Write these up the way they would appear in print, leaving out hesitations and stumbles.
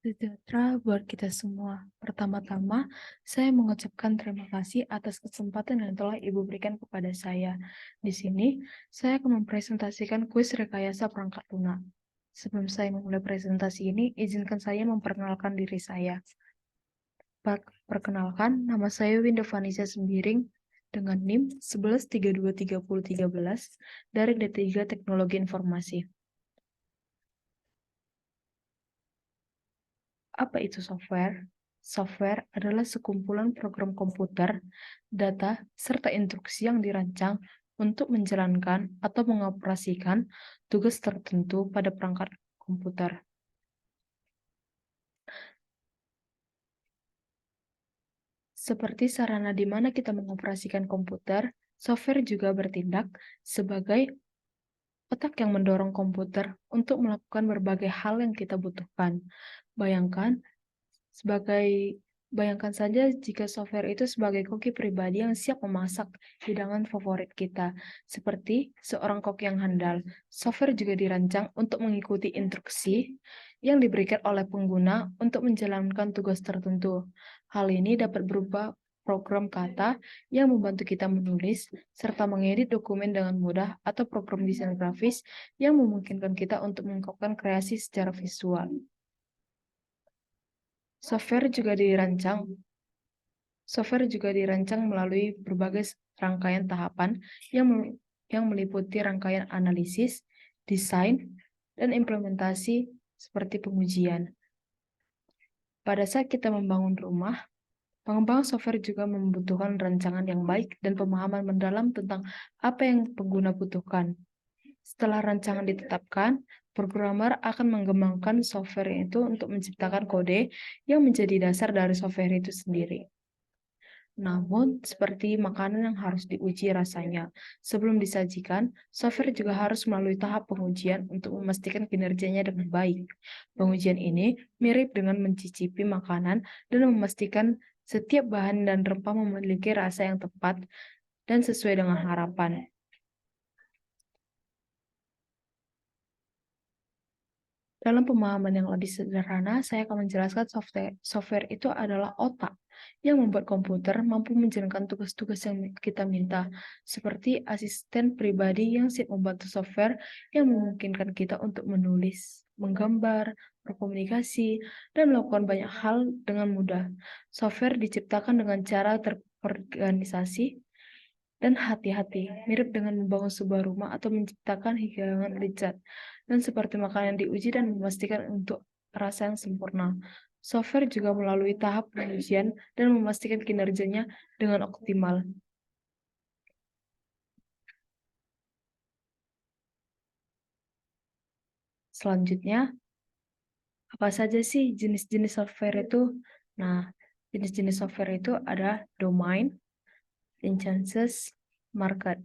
Sejahtera buat kita semua. Pertama-tama, saya mengucapkan terima kasih atas kesempatan yang telah Ibu berikan kepada saya. Di sini, saya akan mempresentasikan kuis rekayasa perangkat lunak. Sebelum saya memulai presentasi ini, izinkan saya memperkenalkan diri saya. Perkenalkan, nama saya Winda Vanessa Sembiring dengan NIM 11323013 dari D3 Teknologi Informasi. Apa itu software? Software adalah sekumpulan program komputer, data, serta instruksi yang dirancang untuk menjalankan atau mengoperasikan tugas tertentu pada perangkat komputer. Seperti sarana di mana kita mengoperasikan komputer, software juga bertindak sebagai otak yang mendorong komputer untuk melakukan berbagai hal yang kita butuhkan. Bayangkan Bayangkan saja jika software itu sebagai koki pribadi yang siap memasak hidangan favorit kita, seperti seorang kok yang handal. Software juga dirancang untuk mengikuti instruksi yang diberikan oleh pengguna untuk menjalankan tugas tertentu. Hal ini dapat berupa program kata yang membantu kita menulis serta mengedit dokumen dengan mudah atau program desain grafis yang memungkinkan kita untuk mengungkapkan kreasi secara visual. Software juga dirancang melalui berbagai rangkaian tahapan yang meliputi rangkaian analisis, desain, dan implementasi seperti pengujian. Pada saat kita membangun rumah, pengembang software juga membutuhkan rancangan yang baik dan pemahaman mendalam tentang apa yang pengguna butuhkan. Setelah rancangan ditetapkan, programmer akan mengembangkan software itu untuk menciptakan kode yang menjadi dasar dari software itu sendiri. Namun, seperti makanan yang harus diuji rasanya, sebelum disajikan, software juga harus melalui tahap pengujian untuk memastikan kinerjanya dengan baik. Pengujian ini mirip dengan mencicipi makanan dan memastikan setiap bahan dan rempah memiliki rasa yang tepat dan sesuai dengan harapan. Dalam pemahaman yang lebih sederhana, saya akan menjelaskan software itu adalah otak yang membuat komputer mampu menjalankan tugas-tugas yang kita minta, seperti asisten pribadi yang siap membantu software yang memungkinkan kita untuk menulis, menggambar, berkomunikasi, dan melakukan banyak hal dengan mudah. Software diciptakan dengan cara terorganisasi dan hati-hati, mirip dengan membangun sebuah rumah atau menciptakan hidangan lezat, dan seperti makanan diuji dan memastikan untuk rasa yang sempurna. Software juga melalui tahap pengujian dan memastikan kinerjanya dengan optimal. Selanjutnya, apa saja sih jenis-jenis software itu? Nah, jenis-jenis software itu ada domain, instances, market.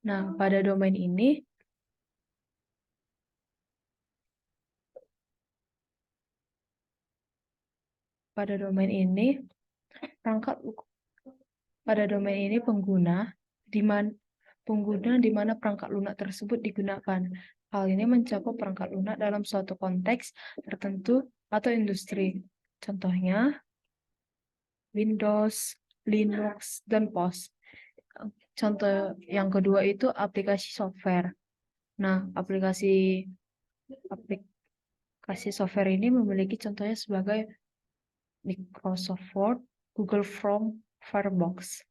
Nah, pada domain ini, pengguna di mana perangkat lunak tersebut digunakan. Hal ini mencakup perangkat lunak dalam suatu konteks tertentu atau industri. Contohnya Windows, Linux, dan POS. Contoh yang kedua itu aplikasi software. Nah, aplikasi software ini memiliki contohnya sebagai Microsoft Word, Google Chrome, Firefox.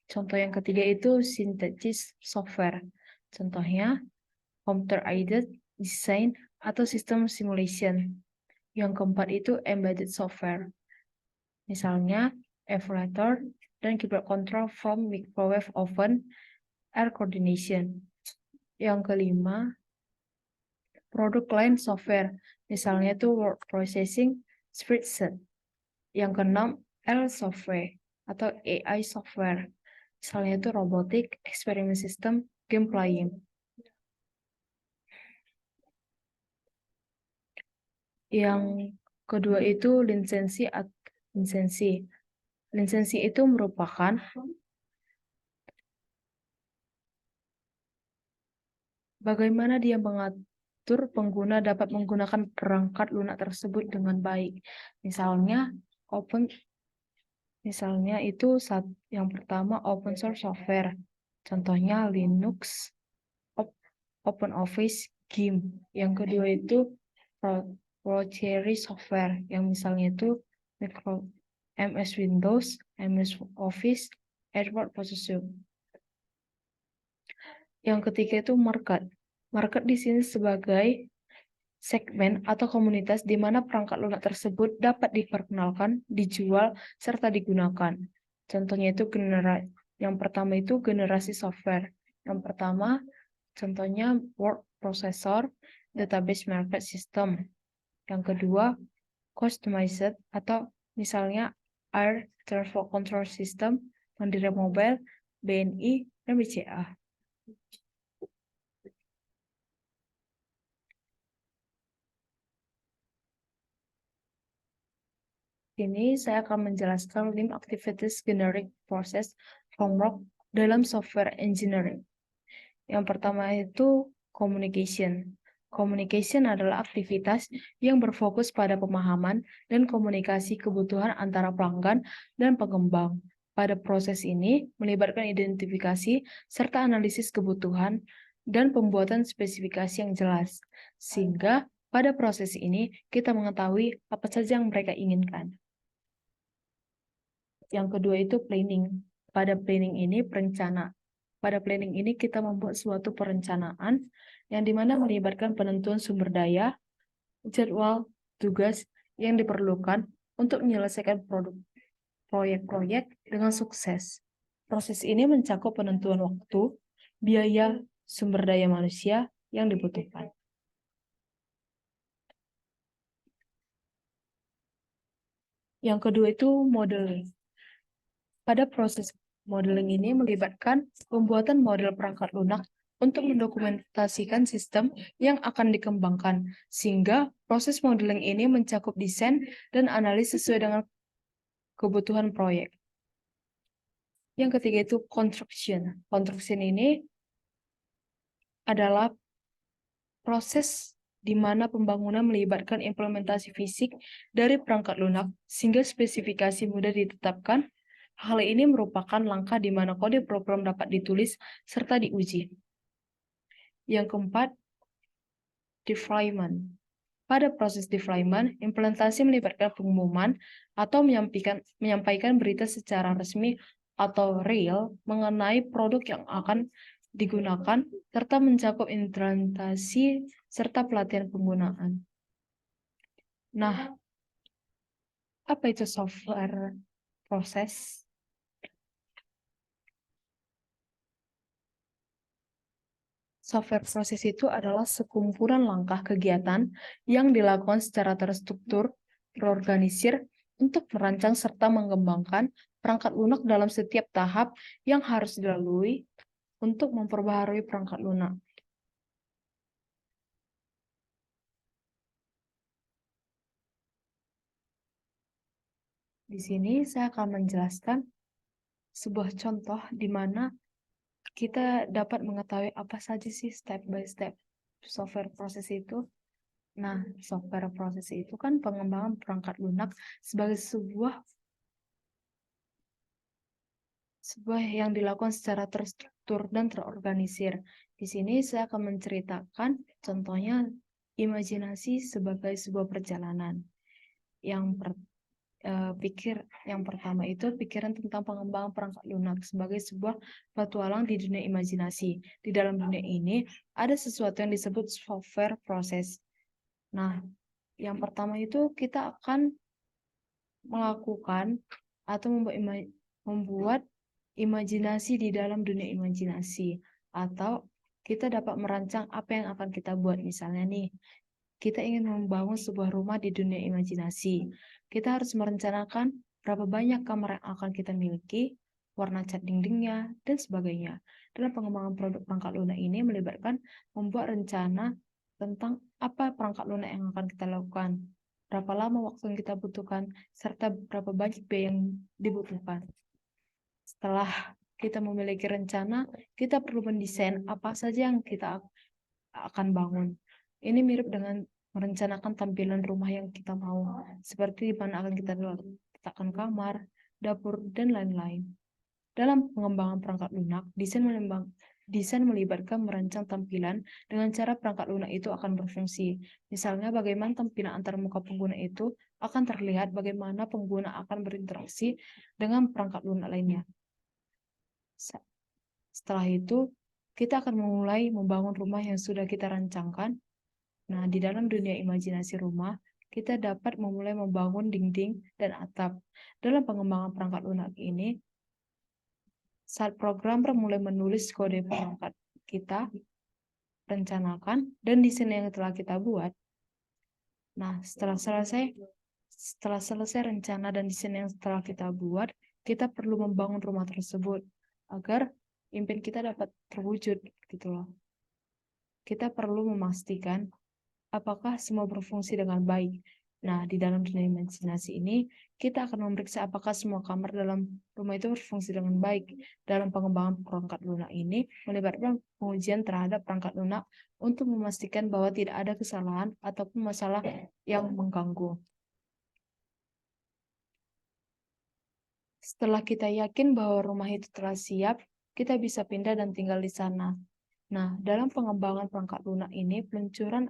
Contoh yang ketiga itu synthesis software. Contohnya computer-aided design atau system simulation. Yang keempat itu embedded software. Misalnya emulator dan keyboard control from microwave oven, air coordination. Yang kelima, product line software. Misalnya itu word processing, spreadsheet. Yang keenam, L software atau AI software. Misalnya itu robotic, experiment system, game playing. Yang kedua itu lisensi. Lisensi itu merupakan bagaimana dia terstruktur, pengguna dapat menggunakan perangkat lunak tersebut dengan baik. Misalnya yang pertama open source software. Contohnya Linux, OpenOffice, GIMP. Yang kedua itu proprietary software, yang misalnya itu MS Windows, MS Office, Edward Processor. Yang ketiga itu market. Market di sini sebagai segmen atau komunitas di mana perangkat lunak tersebut dapat diperkenalkan, dijual, serta digunakan. Contohnya itu yang pertama itu generasi software. Yang pertama contohnya word processor, database market system. Yang kedua customized atau misalnya air traffic control system, Mandiri Mobile, BNI, dan BCA. Ini saya akan menjelaskan 5 activities generic process framework dalam software engineering. Yang pertama itu communication. Communication adalah aktivitas yang berfokus pada pemahaman dan komunikasi kebutuhan antara pelanggan dan pengembang. Pada proses ini melibatkan identifikasi serta analisis kebutuhan dan pembuatan spesifikasi yang jelas. Sehingga pada proses ini kita mengetahui apa saja yang mereka inginkan. Yang kedua itu planning. Pada planning ini Pada planning ini kita membuat suatu perencanaan yang dimana melibatkan penentuan sumber daya, jadwal, tugas yang diperlukan untuk menyelesaikan proyek-proyek dengan sukses. Proses ini mencakup penentuan waktu, biaya, sumber daya manusia yang dibutuhkan. Yang kedua itu modeling. Pada proses modeling ini melibatkan pembuatan model perangkat lunak untuk mendokumentasikan sistem yang akan dikembangkan, sehingga proses modeling ini mencakup desain dan analisis sesuai dengan kebutuhan proyek. Yang ketiga itu construction. Construction ini adalah proses di mana pembangunan melibatkan implementasi fisik dari perangkat lunak, sehingga spesifikasi mudah ditetapkan. Hal ini merupakan langkah di mana kode program dapat ditulis serta diuji. Yang keempat, deployment. Pada proses deployment, implementasi melibatkan pengumuman atau menyampaikan berita secara resmi atau real mengenai produk yang akan digunakan, serta mencakup implementasi serta pelatihan penggunaan. Nah, apa itu software proses? Software proses itu adalah sekumpulan langkah kegiatan yang dilakukan secara terstruktur, terorganisir, untuk merancang serta mengembangkan perangkat lunak dalam setiap tahap yang harus dilalui untuk memperbaharui perangkat lunak. Di sini saya akan menjelaskan sebuah contoh di mana kita dapat mengetahui apa saja sih step by step software proses itu. Nah, software proses itu kan pengembangan perangkat lunak sebagai sebuah yang dilakukan secara terstruktur dan terorganisir. Di sini saya akan menceritakan contohnya imajinasi sebagai sebuah perjalanan. Yang pertama itu pikiran tentang pengembangan perangkat lunak sebagai sebuah petualang di dunia imajinasi. Di dalam dunia ini ada sesuatu yang disebut software proses. Nah, yang pertama itu kita akan melakukan atau membuat imajinasi di dalam dunia imajinasi, atau kita dapat merancang apa yang akan kita buat. Misalnya nih, kita ingin membangun sebuah rumah di dunia imajinasi. Kita harus merencanakan berapa banyak kamar yang akan kita miliki, warna cat dindingnya, dan sebagainya. Dalam pengembangan produk perangkat lunak ini melibatkan membuat rencana tentang apa perangkat lunak yang akan kita lakukan, berapa lama waktu yang kita butuhkan, serta berapa banyak biaya yang dibutuhkan. Setelah kita memiliki rencana, kita perlu mendesain apa saja yang kita akan bangun. Ini mirip dengan merencanakan tampilan rumah yang kita mau, seperti di mana akan kita letakkan kamar, dapur, dan lain-lain. Dalam pengembangan perangkat lunak, desain melibatkan merancang tampilan dengan cara perangkat lunak itu akan berfungsi. Misalnya, bagaimana tampilan antar muka pengguna itu akan terlihat, bagaimana pengguna akan berinteraksi dengan perangkat lunak lainnya. Setelah itu, kita akan memulai membangun rumah yang sudah kita rancangkan. Nah, di dalam dunia imajinasi rumah, kita dapat memulai membangun dinding dan atap. Dalam pengembangan perangkat lunak ini, saat programmer mulai menulis kode perangkat kita rencanakan dan desain yang telah kita buat. Nah, setelah selesai rencana dan desain yang telah kita buat, kita perlu membangun rumah tersebut agar impian kita dapat terwujud gitu loh. Kita perlu memastikan apakah semua berfungsi dengan baik. Nah, di dalam dunia imajinasi ini, kita akan memeriksa apakah semua kamar dalam rumah itu berfungsi dengan baik. Dalam pengembangan perangkat lunak ini, melibatkan pengujian terhadap perangkat lunak untuk memastikan bahwa tidak ada kesalahan ataupun masalah yang mengganggu. Setelah kita yakin bahwa rumah itu telah siap, kita bisa pindah dan tinggal di sana. Nah, dalam pengembangan perangkat lunak ini, peruncuran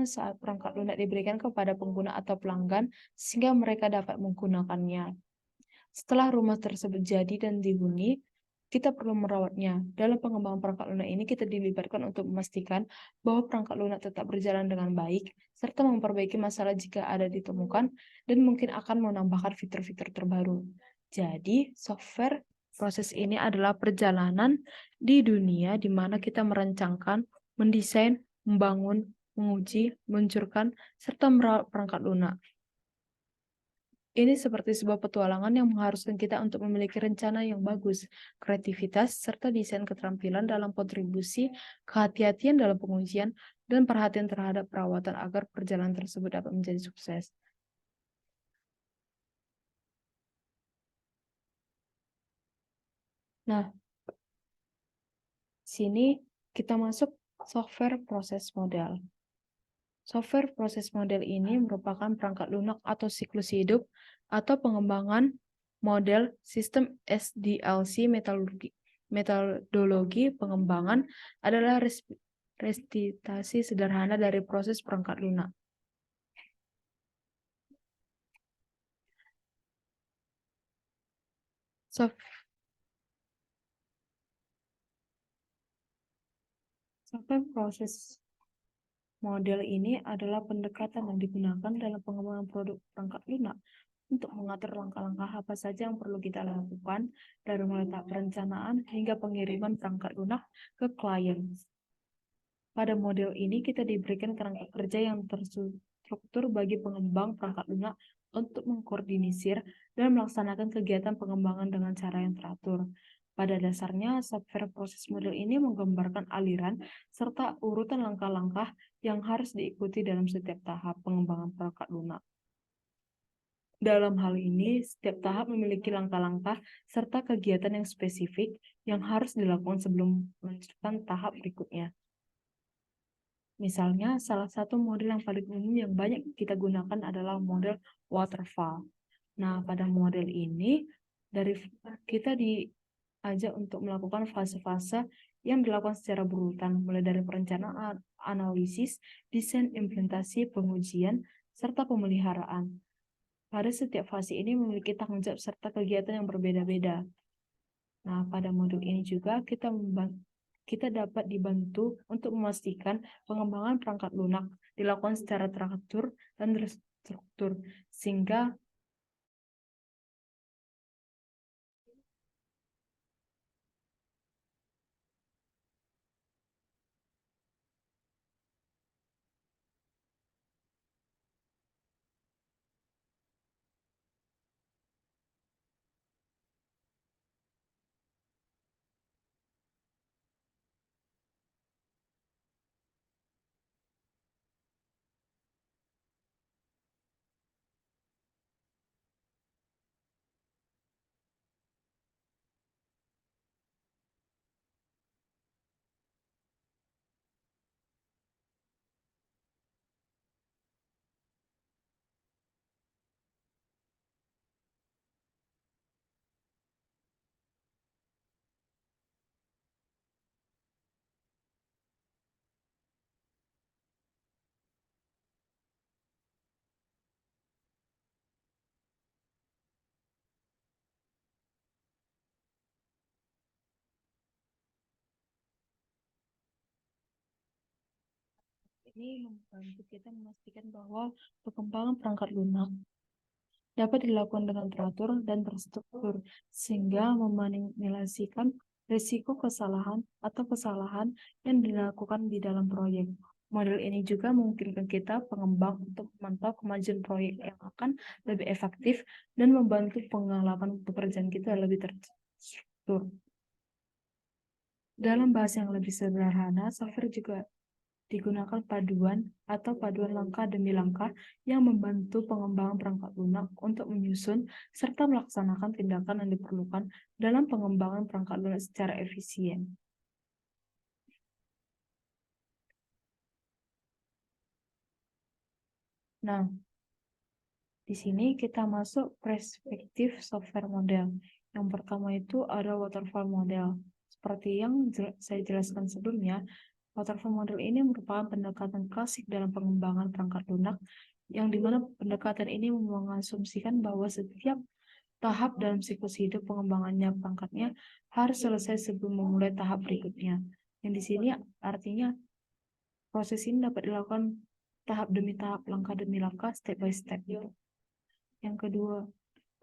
saat perangkat lunak diberikan kepada pengguna atau pelanggan sehingga mereka dapat menggunakannya. Setelah rumah tersebut jadi dan dihuni, kita perlu merawatnya. Dalam pengembangan perangkat lunak ini, kita dilibatkan untuk memastikan bahwa perangkat lunak tetap berjalan dengan baik, serta memperbaiki masalah jika ada ditemukan, dan mungkin akan menambahkan fitur-fitur terbaru. Jadi, software proses ini adalah perjalanan di dunia di mana kita merancangkan, mendesain, membangun, menguji, meluncurkan, serta merawat perangkat lunak. Ini seperti sebuah petualangan yang mengharuskan kita untuk memiliki rencana yang bagus, kreativitas, serta desain keterampilan dalam kontribusi, kehati-hatian dalam pengujian, dan perhatian terhadap perawatan agar perjalanan tersebut dapat menjadi sukses. Nah, sini kita masuk software proses model. Software proses model ini merupakan perangkat lunak atau siklus hidup atau pengembangan model sistem SDLC. Metodologi pengembangan adalah representasi sederhana dari proses perangkat lunak. Software proses model ini adalah pendekatan yang digunakan dalam pengembangan produk perangkat lunak untuk mengatur langkah-langkah apa saja yang perlu kita lakukan dari mulai tahap perencanaan hingga pengiriman perangkat lunak ke klien. Pada model ini kita diberikan kerangka kerja yang terstruktur bagi pengembang perangkat lunak untuk mengkoordinir dan melaksanakan kegiatan pengembangan dengan cara yang teratur. Pada dasarnya, software proses model ini menggambarkan aliran serta urutan langkah-langkah yang harus diikuti dalam setiap tahap pengembangan perangkat lunak. Dalam hal ini, setiap tahap memiliki langkah-langkah serta kegiatan yang spesifik yang harus dilakukan sebelum melanjutkan tahap berikutnya. Misalnya, salah satu model yang paling umum yang banyak kita gunakan adalah model waterfall. Nah, pada model ini, kita diajak untuk melakukan fase-fase yang dilakukan secara berurutan, mulai dari perencanaan, analisis, desain, implementasi, pengujian, serta pemeliharaan. Pada setiap fase ini memiliki tanggung jawab serta kegiatan yang berbeda-beda. Nah, pada modul ini juga kita dapat dibantu untuk memastikan pengembangan perangkat lunak dilakukan secara teratur dan terstruktur, sehingga ini membantu kita memastikan bahwa pengembangan perangkat lunak dapat dilakukan dengan teratur dan terstruktur, sehingga meminimalisasikan risiko kesalahan atau kesalahan yang dilakukan di dalam proyek. Model ini juga memungkinkan kita pengembang untuk memantau kemajuan proyek yang akan lebih efektif dan membantu pengalaman pekerjaan kita lebih terstruktur. Dalam bahasa yang lebih sederhana, software juga digunakan paduan langkah demi langkah yang membantu pengembangan perangkat lunak untuk menyusun serta melaksanakan tindakan yang diperlukan dalam pengembangan perangkat lunak secara efisien. Nah, di sini kita masuk perspektif software model. Yang pertama itu ada waterfall model. Seperti yang saya jelaskan sebelumnya, waterfall model ini merupakan pendekatan klasik dalam pengembangan perangkat lunak, yang dimana pendekatan ini mengasumsikan bahwa setiap tahap dalam siklus hidup pengembangannya perangkatnya harus selesai sebelum memulai tahap berikutnya. Yang di sini artinya proses ini dapat dilakukan tahap demi tahap, langkah demi langkah, step by step. Yang kedua,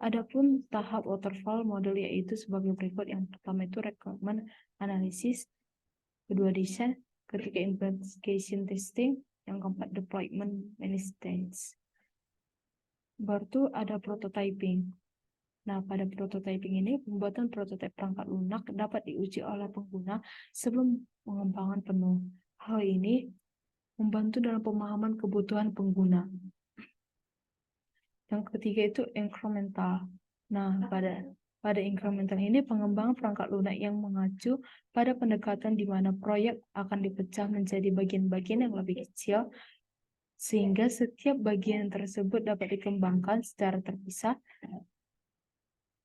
adapun tahap waterfall model yaitu sebagai berikut. Yang pertama itu requirement analysis, kedua design, ketiga implementation testing, yang keempat deployment maintenance. Baru ada prototyping. Nah, pada prototyping ini, pembuatan prototipe perangkat lunak dapat diuji oleh pengguna sebelum pengembangan penuh. Hal ini membantu dalam pemahaman kebutuhan pengguna. Yang ketiga itu incremental. Nah, pada incremental ini pengembangan perangkat lunak yang mengacu pada pendekatan di mana proyek akan dipecah menjadi bagian-bagian yang lebih kecil, sehingga setiap bagian tersebut dapat dikembangkan secara terpisah.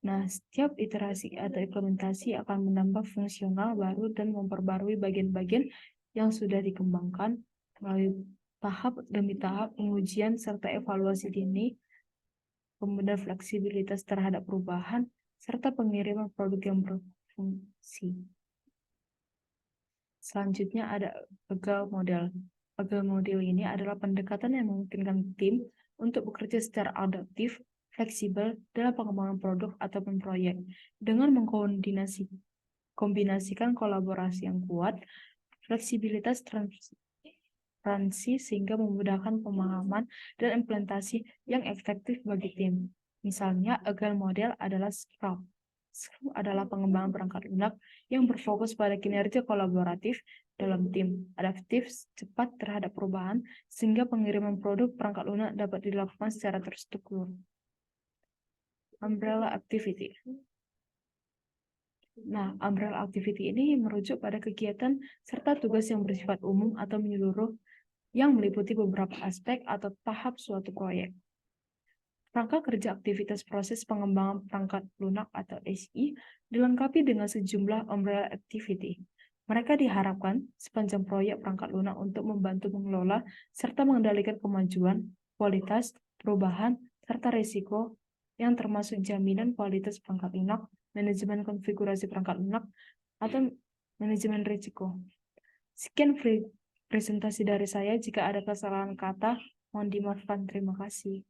Nah, setiap iterasi atau implementasi akan menambah fungsional baru dan memperbarui bagian-bagian yang sudah dikembangkan melalui tahap demi tahap pengujian serta evaluasi dini, kemudian fleksibilitas terhadap perubahan, serta pengiriman produk yang berfungsi. Selanjutnya ada agile model. Agile model ini adalah pendekatan yang memungkinkan tim untuk bekerja secara adaptif, fleksibel dalam pengembangan produk ataupun proyek dengan mengkombinasikan kolaborasi yang kuat, fleksibilitas transparansi sehingga memudahkan pemahaman dan implementasi yang efektif bagi tim. Misalnya, agile model adalah Scrum. Scrum adalah pengembangan perangkat lunak yang berfokus pada kinerja kolaboratif dalam tim, adaptif, cepat terhadap perubahan, sehingga pengiriman produk perangkat lunak dapat dilakukan secara terstruktur. Umbrella activity. Nah, umbrella activity ini merujuk pada kegiatan serta tugas yang bersifat umum atau menyeluruh yang meliputi beberapa aspek atau tahap suatu proyek. Rangka kerja aktivitas proses pengembangan perangkat lunak atau SI dilengkapi dengan sejumlah umbrella activity. Mereka diharapkan sepanjang proyek perangkat lunak untuk membantu mengelola serta mengendalikan kemajuan, kualitas, perubahan, serta risiko yang termasuk jaminan kualitas perangkat lunak, manajemen konfigurasi perangkat lunak, atau manajemen risiko. Sekian presentasi dari saya. Jika ada kesalahan kata, mohon dimaafkan. Terima kasih.